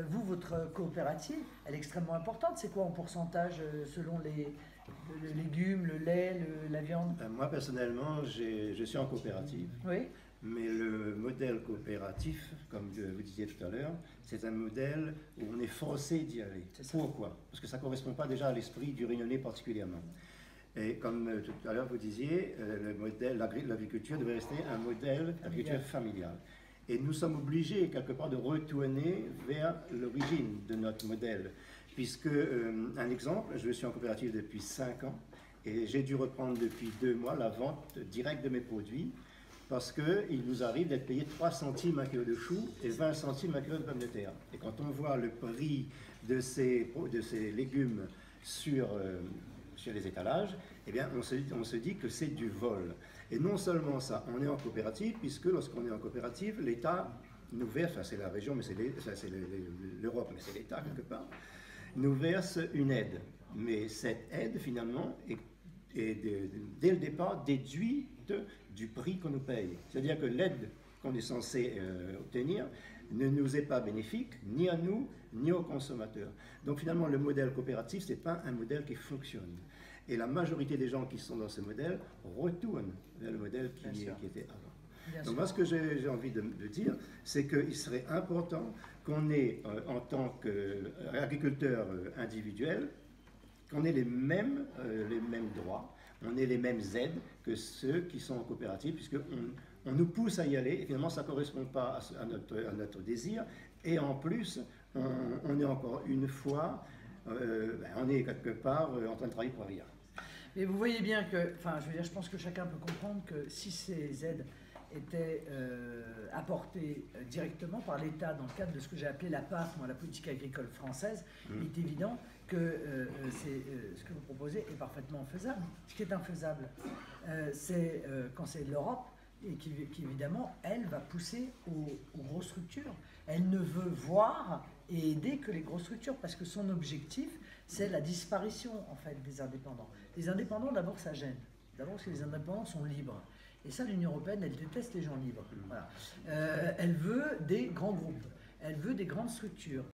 vous, votre coopérative, elle est extrêmement importante. C'est quoi en pourcentage selon le légume, le lait, la viande? Moi, personnellement, je suis en coopérative. Oui, Mais le modèle coopératif, comme vous disiez tout à l'heure, c'est un modèle où on est forcé d'y aller. C'est ça. Pourquoi? Parce que ça ne correspond pas déjà à l'esprit du Réunionnais particulièrement. Et comme tout à l'heure vous disiez, le modèle, l'agriculture devait rester un modèle d'agriculture familiale. Et nous sommes obligés quelque part de retourner vers l'origine de notre modèle. Puisque, un exemple, je suis en coopérative depuis 5 ans et j'ai dû reprendre depuis 2 mois la vente directe de mes produits parce qu'il nous arrive d'être payé 3 centimes un kilo de choux et 20 centimes un kilo de pommes de terre. Et quand on voit le prix de ces légumes sur les étalages, eh bien, on se dit que c'est du vol. Et non seulement ça, on est en coopérative, puisque lorsqu'on est en coopérative, l'État nous verse, enfin c'est la région, mais c'est l'Europe, mais c'est l'État quelque part, nous verse une aide. Mais cette aide, finalement, est dès le départ déduite du prix qu'on nous paye. C'est-à-dire que l'aide qu'on est censé obtenir ne nous est pas bénéfique, ni à nous, ni aux consommateurs. Donc finalement, le modèle coopératif, ce n'est pas un modèle qui fonctionne. Et la majorité des gens qui sont dans ce modèle retournent vers le modèle qui était avant. Donc moi, ce que j'ai envie de dire, c'est qu'il serait important qu'on ait, en tant qu'agriculteur individuel, qu'on ait les mêmes droits, on ait les mêmes aides que ceux qui sont en coopérative, puisqu'on nous pousse à y aller, et finalement ça ne correspond pas à notre désir, et en plus, on est encore une fois, on est quelque part en train de travailler pour rien. mais vous voyez bien que, enfin, je veux dire, je pense que chacun peut comprendre que si ces aides étaient apportées directement par l'État dans le cadre de ce que j'ai appelé la PAC, moi, la politique agricole française, il est évident que ce que vous proposez est parfaitement faisable. Ce qui est infaisable, c'est quand c'est l'Europe et qui évidemment, elle va pousser aux grosses structures. Elle ne veut voir et aider que les grosses structures parce que son objectif, c'est la disparition en fait des indépendants. Les indépendants, d'abord, ça gêne. D'abord parce que les indépendants sont libres. Et ça, l'Union européenne, elle déteste les gens libres. Voilà. Elle veut des grands groupes. Elle veut des grandes structures.